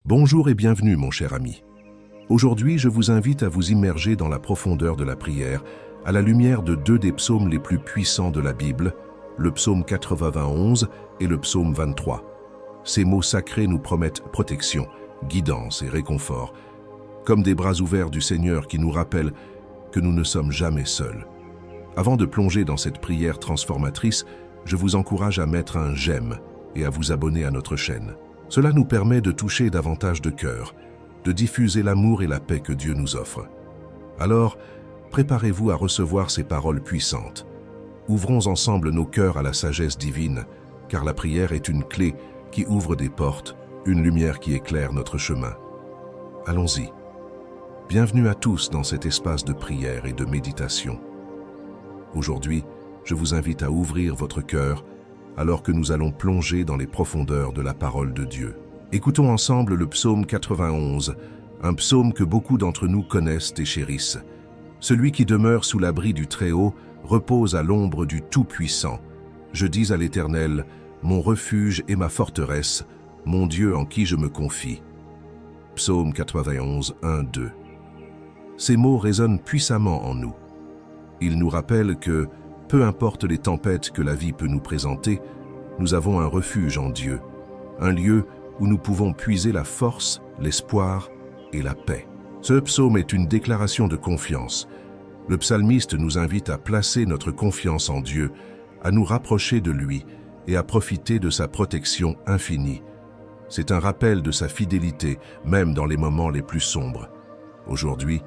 Bonjour et bienvenue mon cher ami. Aujourd'hui, je vous invite à vous immerger dans la profondeur de la prière à la lumière de deux des psaumes les plus puissants de la Bible, le psaume 91 et le psaume 23. Ces mots sacrés nous promettent protection, guidance et réconfort, comme des bras ouverts du Seigneur qui nous rappellent que nous ne sommes jamais seuls. Avant de plonger dans cette prière transformatrice, je vous encourage à mettre un j'aime et à vous abonner à notre chaîne. Cela nous permet de toucher davantage de cœurs, de diffuser l'amour et la paix que Dieu nous offre. Alors, préparez-vous à recevoir ces paroles puissantes. Ouvrons ensemble nos cœurs à la sagesse divine, car la prière est une clé qui ouvre des portes, une lumière qui éclaire notre chemin. Allons-y. Bienvenue à tous dans cet espace de prière et de méditation. Aujourd'hui, je vous invite à ouvrir votre cœur alors que nous allons plonger dans les profondeurs de la parole de Dieu. Écoutons ensemble le psaume 91, un psaume que beaucoup d'entre nous connaissent et chérissent. Celui qui demeure sous l'abri du Très-Haut repose à l'ombre du Tout-Puissant. Je dis à l'Éternel, mon refuge et ma forteresse, mon Dieu en qui je me confie. Psaume 91, 1, 2. Ces mots résonnent puissamment en nous. Ils nous rappellent que, peu importe les tempêtes que la vie peut nous présenter, nous avons un refuge en Dieu, un lieu où nous pouvons puiser la force, l'espoir et la paix. Ce psaume est une déclaration de confiance. Le psalmiste nous invite à placer notre confiance en Dieu, à nous rapprocher de lui et à profiter de sa protection infinie. C'est un rappel de sa fidélité, même dans les moments les plus sombres. Aujourd'hui,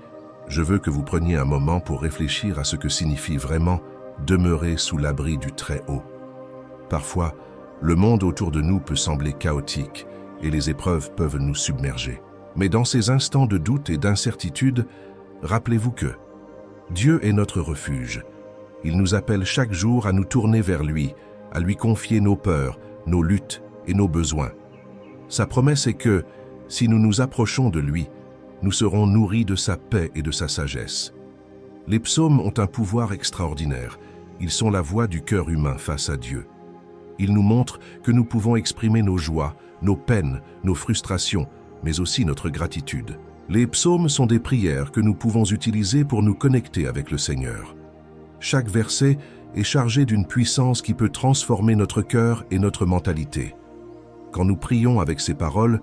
je veux que vous preniez un moment pour réfléchir à ce que signifie vraiment demeurer sous l'abri du Très-Haut. Parfois, le monde autour de nous peut sembler chaotique et les épreuves peuvent nous submerger. Mais dans ces instants de doute et d'incertitude, rappelez-vous que Dieu est notre refuge. Il nous appelle chaque jour à nous tourner vers lui, à lui confier nos peurs, nos luttes et nos besoins. Sa promesse est que, si nous nous approchons de lui, nous serons nourris de sa paix et de sa sagesse. Les psaumes ont un pouvoir extraordinaire. Ils sont la voix du cœur humain face à Dieu. Ils nous montrent que nous pouvons exprimer nos joies, nos peines, nos frustrations, mais aussi notre gratitude. Les psaumes sont des prières que nous pouvons utiliser pour nous connecter avec le Seigneur. Chaque verset est chargé d'une puissance qui peut transformer notre cœur et notre mentalité. Quand nous prions avec ces paroles,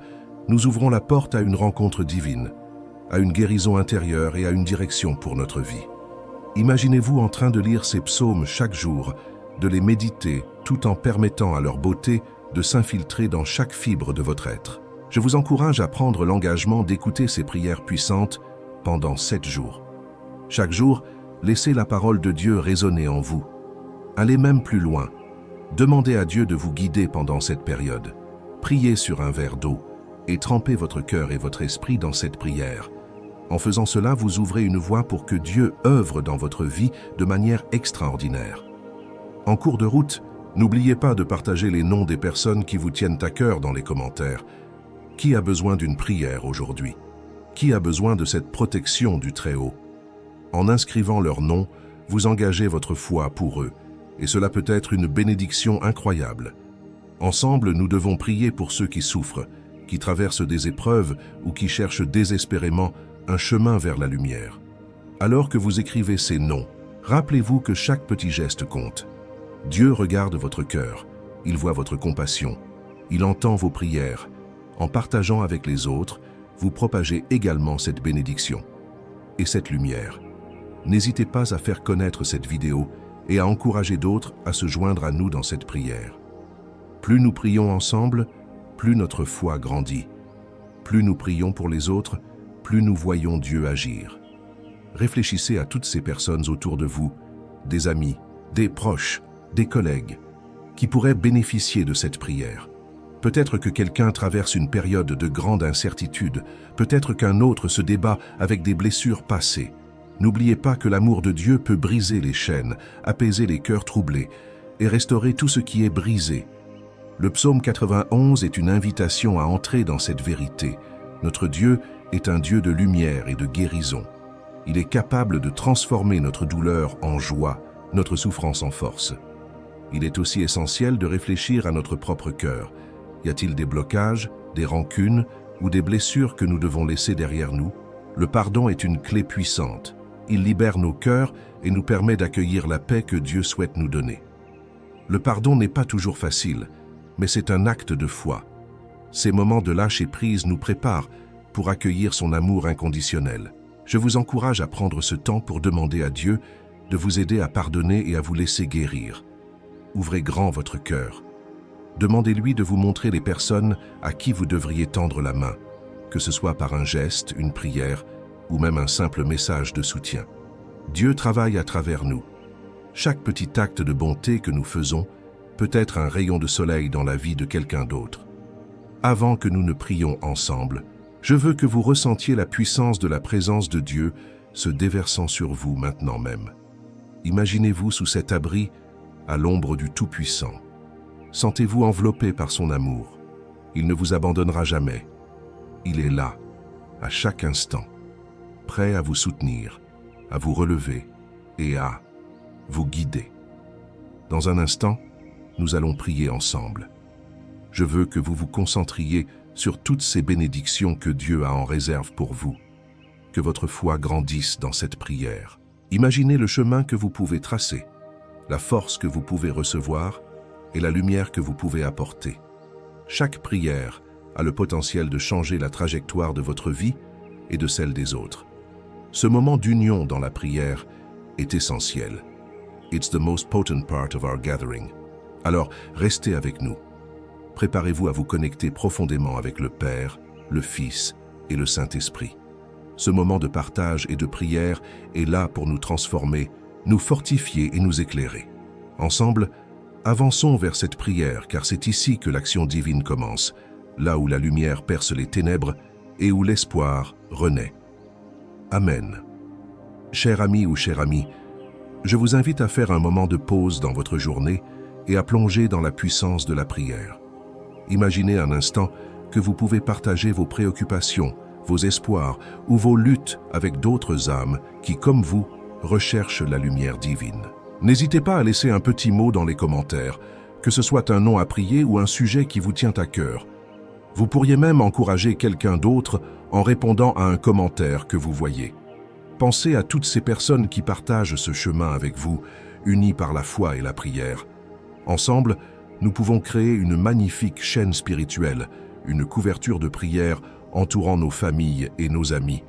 nous ouvrons la porte à une rencontre divine, à une guérison intérieure et à une direction pour notre vie. Imaginez-vous en train de lire ces psaumes chaque jour, de les méditer tout en permettant à leur beauté de s'infiltrer dans chaque fibre de votre être. Je vous encourage à prendre l'engagement d'écouter ces prières puissantes pendant 7 jours. Chaque jour, laissez la parole de Dieu résonner en vous. Allez même plus loin. Demandez à Dieu de vous guider pendant cette période. Priez sur un verre d'eau et trempez votre cœur et votre esprit dans cette prière. En faisant cela, vous ouvrez une voie pour que Dieu œuvre dans votre vie de manière extraordinaire. En cours de route, n'oubliez pas de partager les noms des personnes qui vous tiennent à cœur dans les commentaires. Qui a besoin d'une prière aujourd'hui? Qui a besoin de cette protection du Très-Haut? En inscrivant leur nom, vous engagez votre foi pour eux, et cela peut être une bénédiction incroyable. Ensemble, nous devons prier pour ceux qui souffrent, qui traversent des épreuves ou qui cherchent désespérément un chemin vers la lumière. Alors que vous écrivez ces noms, rappelez-vous que chaque petit geste compte. Dieu regarde votre cœur, il voit votre compassion, il entend vos prières. En partageant avec les autres, vous propagez également cette bénédiction et cette lumière. N'hésitez pas à faire connaître cette vidéo et à encourager d'autres à se joindre à nous dans cette prière. Plus nous prions ensemble, plus notre foi grandit. Plus nous prions pour les autres, plus nous voyons Dieu agir. Réfléchissez à toutes ces personnes autour de vous, des amis, des proches, des collègues, qui pourraient bénéficier de cette prière. Peut-être que quelqu'un traverse une période de grande incertitude, peut-être qu'un autre se débat avec des blessures passées. N'oubliez pas que l'amour de Dieu peut briser les chaînes, apaiser les cœurs troublés et restaurer tout ce qui est brisé. Le psaume 91 est une invitation à entrer dans cette vérité. Notre Dieu est un Dieu de lumière et de guérison. Il est capable de transformer notre douleur en joie, notre souffrance en force. Il est aussi essentiel de réfléchir à notre propre cœur. Y a-t-il des blocages, des rancunes ou des blessures que nous devons laisser derrière nous, le pardon est une clé puissante. Il libère nos cœurs et nous permet d'accueillir la paix que Dieu souhaite nous donner. Le pardon n'est pas toujours facile, mais c'est un acte de foi. Ces moments de lâcher prise nous préparent pour accueillir son amour inconditionnel. Je vous encourage à prendre ce temps pour demander à Dieu de vous aider à pardonner et à vous laisser guérir. Ouvrez grand votre cœur. Demandez-lui de vous montrer les personnes à qui vous devriez tendre la main, que ce soit par un geste, une prière ou même un simple message de soutien. Dieu travaille à travers nous. Chaque petit acte de bonté que nous faisons peut être un rayon de soleil dans la vie de quelqu'un d'autre. Avant que nous ne prions ensemble, je veux que vous ressentiez la puissance de la présence de Dieu se déversant sur vous maintenant même. Imaginez-vous sous cet abri, à l'ombre du Tout-Puissant. Sentez-vous enveloppé par son amour. Il ne vous abandonnera jamais. Il est là, à chaque instant, prêt à vous soutenir, à vous relever et à vous guider. Dans un instant, nous allons prier ensemble. Je veux que vous vous concentriez sur toutes ces bénédictions que Dieu a en réserve pour vous. Que votre foi grandisse dans cette prière. Imaginez le chemin que vous pouvez tracer, la force que vous pouvez recevoir et la lumière que vous pouvez apporter. Chaque prière a le potentiel de changer la trajectoire de votre vie et de celle des autres. Ce moment d'union dans la prière est essentiel. It's the most potent part of our gathering. Alors, restez avec nous. Préparez-vous à vous connecter profondément avec le Père, le Fils et le Saint-Esprit. Ce moment de partage et de prière est là pour nous transformer, nous fortifier et nous éclairer. Ensemble, avançons vers cette prière, car c'est ici que l'action divine commence, là où la lumière perce les ténèbres et où l'espoir renaît. Amen. Cher ami ou chère amie, je vous invite à faire un moment de pause dans votre journée et à plonger dans la puissance de la prière. Imaginez un instant que vous pouvez partager vos préoccupations, vos espoirs ou vos luttes avec d'autres âmes qui, comme vous, recherchent la lumière divine. N'hésitez pas à laisser un petit mot dans les commentaires, que ce soit un nom à prier ou un sujet qui vous tient à cœur. Vous pourriez même encourager quelqu'un d'autre en répondant à un commentaire que vous voyez. Pensez à toutes ces personnes qui partagent ce chemin avec vous, unis par la foi et la prière. Ensemble, nous pouvons créer une magnifique chaîne spirituelle, une couverture de prière entourant nos familles et nos amis.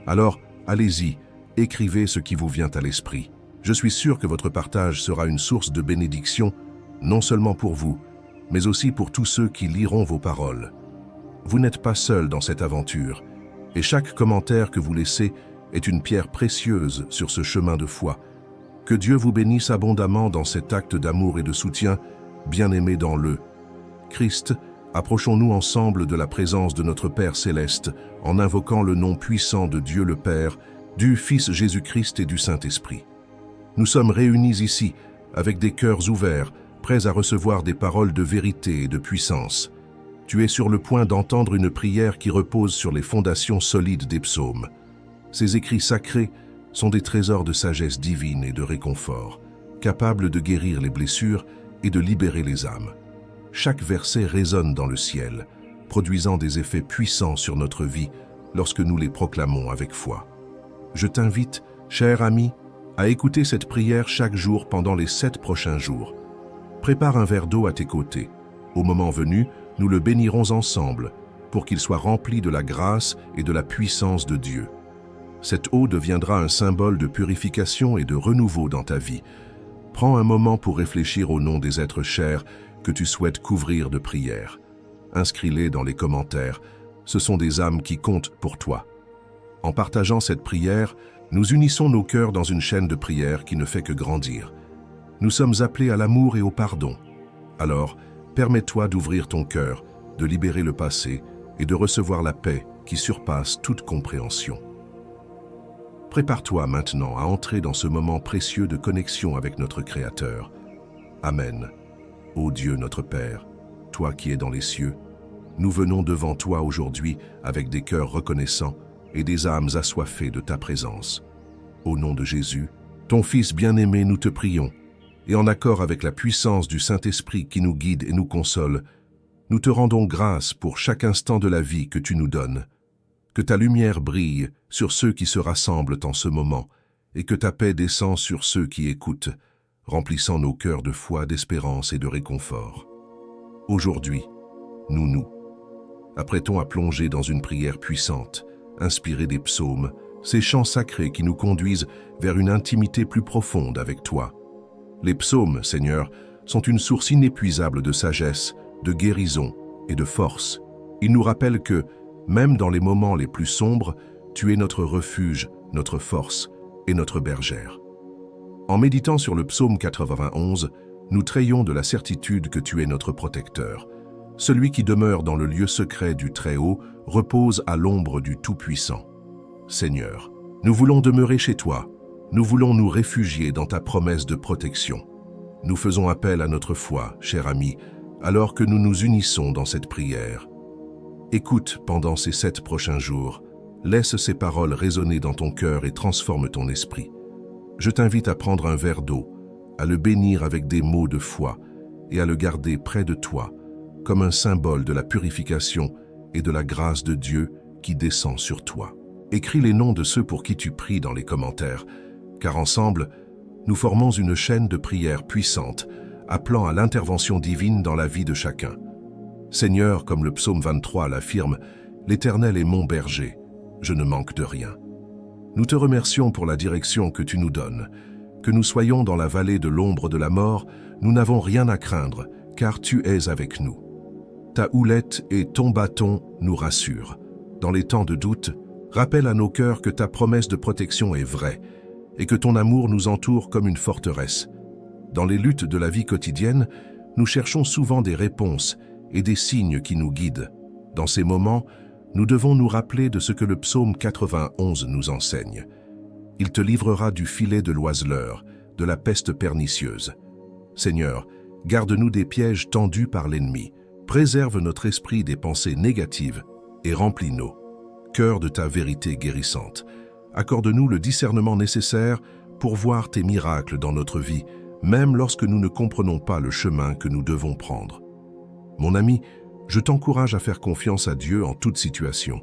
Alors, allez-y, écrivez ce qui vous vient à l'esprit. Je suis sûr que votre partage sera une source de bénédiction, non seulement pour vous, mais aussi pour tous ceux qui liront vos paroles. Vous n'êtes pas seul dans cette aventure, et chaque commentaire que vous laissez est une pierre précieuse sur ce chemin de foi. Que Dieu vous bénisse abondamment dans cet acte d'amour et de soutien, bien-aimé dans le Christ. Approchons-nous ensemble de la présence de notre Père céleste en invoquant le nom puissant de Dieu le Père, du Fils Jésus-Christ et du Saint-Esprit. Nous sommes réunis ici avec des cœurs ouverts, prêts à recevoir des paroles de vérité et de puissance. Tu es sur le point d'entendre une prière qui repose sur les fondations solides des psaumes. Ces écrits sacrés sont des trésors de sagesse divine et de réconfort, capables de guérir les blessures et de libérer les âmes. Chaque verset résonne dans le ciel, produisant des effets puissants sur notre vie lorsque nous les proclamons avec foi. Je t'invite, cher ami, à écouter cette prière chaque jour pendant les 7 prochains jours. Prépare un verre d'eau à tes côtés. Au moment venu, nous le bénirons ensemble pour qu'il soit rempli de la grâce et de la puissance de Dieu. Cette eau deviendra un symbole de purification et de renouveau dans ta vie. Prends un moment pour réfléchir au nom des êtres chers que tu souhaites couvrir de prières. Inscris-les dans les commentaires. Ce sont des âmes qui comptent pour toi. En partageant cette prière, nous unissons nos cœurs dans une chaîne de prière qui ne fait que grandir. Nous sommes appelés à l'amour et au pardon. Alors, permets-toi d'ouvrir ton cœur, de libérer le passé et de recevoir la paix qui surpasse toute compréhension. Prépare-toi maintenant à entrer dans ce moment précieux de connexion avec notre Créateur. Amen. Ô Dieu notre Père, toi qui es dans les cieux, nous venons devant toi aujourd'hui avec des cœurs reconnaissants et des âmes assoiffées de ta présence. Au nom de Jésus, ton Fils bien-aimé, nous te prions, et en accord avec la puissance du Saint-Esprit qui nous guide et nous console, nous te rendons grâce pour chaque instant de la vie que tu nous donnes. Que ta lumière brille sur ceux qui se rassemblent en ce moment, et que ta paix descend sur ceux qui écoutent, remplissant nos cœurs de foi, d'espérance et de réconfort. Aujourd'hui, nous apprêtons à plonger dans une prière puissante, inspirée des psaumes, ces chants sacrés qui nous conduisent vers une intimité plus profonde avec toi. Les psaumes, Seigneur, sont une source inépuisable de sagesse, de guérison et de force. Ils nous rappellent que, même dans les moments les plus sombres, tu es notre refuge, notre force et notre bergère. En méditant sur le psaume 91, nous trayons de la certitude que tu es notre protecteur. Celui qui demeure dans le lieu secret du Très-Haut repose à l'ombre du Tout-Puissant. Seigneur, nous voulons demeurer chez toi, nous voulons nous réfugier dans ta promesse de protection. Nous faisons appel à notre foi, cher ami, alors que nous nous unissons dans cette prière. Écoute pendant ces 7 prochains jours, laisse ces paroles résonner dans ton cœur et transforme ton esprit. Je t'invite à prendre un verre d'eau, à le bénir avec des mots de foi et à le garder près de toi, comme un symbole de la purification et de la grâce de Dieu qui descend sur toi. Écris les noms de ceux pour qui tu pries dans les commentaires, car ensemble, nous formons une chaîne de prières puissante, appelant à l'intervention divine dans la vie de chacun. Seigneur, comme le psaume 23 l'affirme, l'Éternel est mon berger, je ne manque de rien. Nous te remercions pour la direction que tu nous donnes. Que nous soyons dans la vallée de l'ombre de la mort, nous n'avons rien à craindre, car tu es avec nous. Ta houlette et ton bâton nous rassurent. Dans les temps de doute, rappelle à nos cœurs que ta promesse de protection est vraie et que ton amour nous entoure comme une forteresse. Dans les luttes de la vie quotidienne, nous cherchons souvent des réponses et des signes qui nous guident. Dans ces moments, nous devons nous rappeler de ce que le psaume 91 nous enseigne. Il te livrera du filet de l'oiseleur, de la peste pernicieuse. Seigneur, garde-nous des pièges tendus par l'ennemi, préserve notre esprit des pensées négatives et remplis-nous. Cœur de ta vérité guérissante, accorde-nous le discernement nécessaire pour voir tes miracles dans notre vie, même lorsque nous ne comprenons pas le chemin que nous devons prendre. Mon ami, je t'encourage à faire confiance à Dieu en toute situation.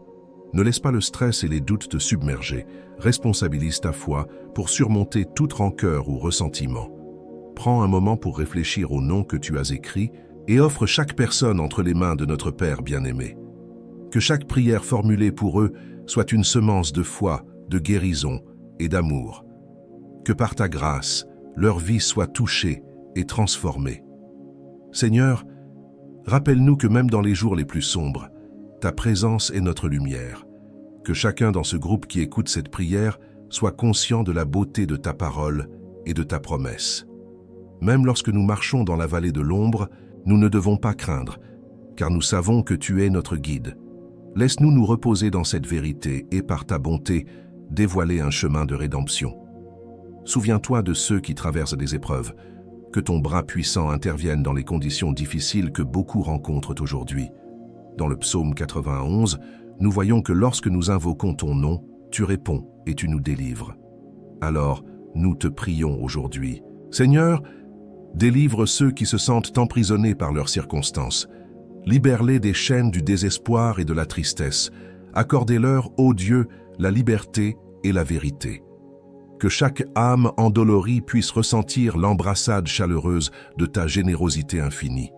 Ne laisse pas le stress et les doutes te submerger. Responsabilise ta foi pour surmonter toute rancœur ou ressentiment. Prends un moment pour réfléchir aux noms que tu as écrits et offre chaque personne entre les mains de notre Père bien-aimé. Que chaque prière formulée pour eux soit une semence de foi, de guérison et d'amour. Que par ta grâce, leur vie soit touchée et transformée. Seigneur, rappelle-nous que même dans les jours les plus sombres, ta présence est notre lumière. Que chacun dans ce groupe qui écoute cette prière soit conscient de la beauté de ta parole et de ta promesse. Même lorsque nous marchons dans la vallée de l'ombre, nous ne devons pas craindre, car nous savons que tu es notre guide. Laisse-nous nous reposer dans cette vérité et par ta bonté, dévoiler un chemin de rédemption. Souviens-toi de ceux qui traversent des épreuves, que ton bras puissant intervienne dans les conditions difficiles que beaucoup rencontrent aujourd'hui. Dans le psaume 91, nous voyons que lorsque nous invoquons ton nom, tu réponds et tu nous délivres. Alors, nous te prions aujourd'hui. Seigneur, délivre ceux qui se sentent emprisonnés par leurs circonstances. Libère-les des chaînes du désespoir et de la tristesse. Accordez-leur, ô Dieu, la liberté et la vérité. Que chaque âme endolorie puisse ressentir l'embrassade chaleureuse de ta générosité infinie.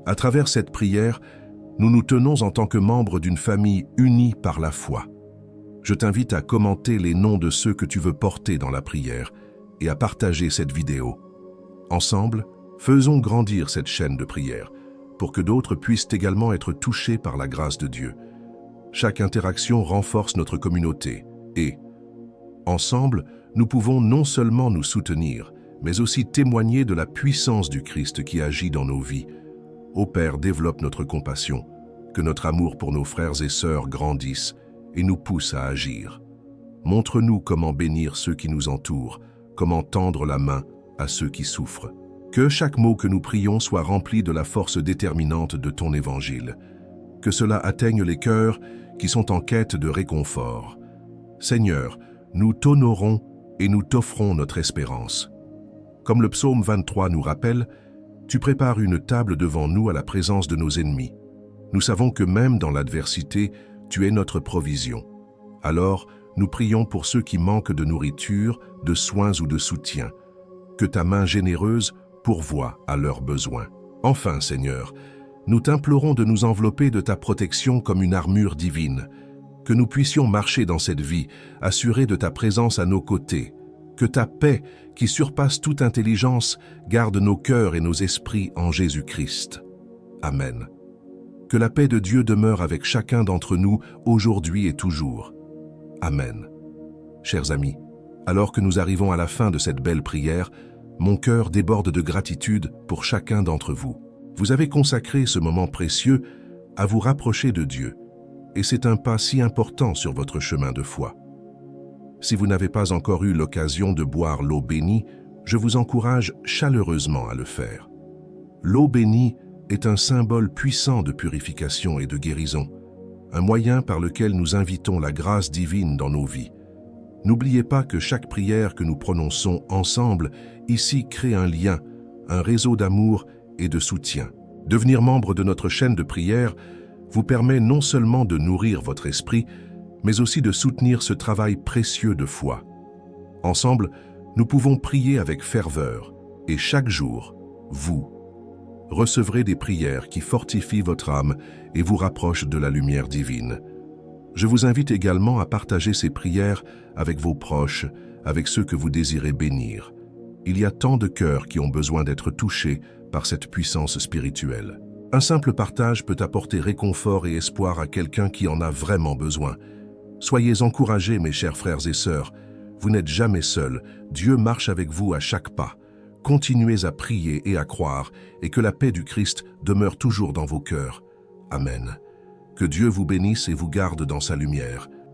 À travers cette prière, nous nous tenons en tant que membres d'une famille unie par la foi. Je t'invite à commenter les noms de ceux que tu veux porter dans la prière et à partager cette vidéo. Ensemble, faisons grandir cette chaîne de prière pour que d'autres puissent également être touchés par la grâce de Dieu. Chaque interaction renforce notre communauté et, ensemble, nous pouvons non seulement nous soutenir, mais aussi témoigner de la puissance du Christ qui agit dans nos vies. Ô Père, développe notre compassion, que notre amour pour nos frères et sœurs grandisse et nous pousse à agir. Montre-nous comment bénir ceux qui nous entourent, comment tendre la main à ceux qui souffrent. Que chaque mot que nous prions soit rempli de la force déterminante de ton évangile. Que cela atteigne les cœurs qui sont en quête de réconfort. Seigneur, nous t'honorons et nous t'offrons notre espérance. Comme le psaume 23 nous rappelle, tu prépares une table devant nous à la présence de nos ennemis. Nous savons que même dans l'adversité, tu es notre provision. Alors, nous prions pour ceux qui manquent de nourriture, de soins ou de soutien. Que ta main généreuse pourvoie à leurs besoins. Enfin, Seigneur, nous t'implorons de nous envelopper de ta protection comme une armure divine, que nous puissions marcher dans cette vie, assurés de ta présence à nos côtés, que ta paix, qui surpasse toute intelligence, garde nos cœurs et nos esprits en Jésus-Christ. Amen. Que la paix de Dieu demeure avec chacun d'entre nous, aujourd'hui et toujours. Amen. Chers amis, alors que nous arrivons à la fin de cette belle prière, mon cœur déborde de gratitude pour chacun d'entre vous. Vous avez consacré ce moment précieux à vous rapprocher de Dieu, et c'est un pas si important sur votre chemin de foi. Si vous n'avez pas encore eu l'occasion de boire l'eau bénie, je vous encourage chaleureusement à le faire. L'eau bénie est un symbole puissant de purification et de guérison, un moyen par lequel nous invitons la grâce divine dans nos vies. N'oubliez pas que chaque prière que nous prononçons ensemble ici crée un lien, un réseau d'amour et de soutien. Devenir membre de notre chaîne de prière vous permet non seulement de nourrir votre esprit, mais aussi de soutenir ce travail précieux de foi. Ensemble, nous pouvons prier avec ferveur, et chaque jour, vous recevrez des prières qui fortifient votre âme et vous rapprochent de la lumière divine. Je vous invite également à partager ces prières avec vos proches, avec ceux que vous désirez bénir. Il y a tant de cœurs qui ont besoin d'être touchés par cette puissance spirituelle. Un simple partage peut apporter réconfort et espoir à quelqu'un qui en a vraiment besoin. Soyez encouragés, mes chers frères et sœurs. Vous n'êtes jamais seuls. Dieu marche avec vous à chaque pas. Continuez à prier et à croire, et que la paix du Christ demeure toujours dans vos cœurs. Amen. Que Dieu vous bénisse et vous garde dans sa lumière.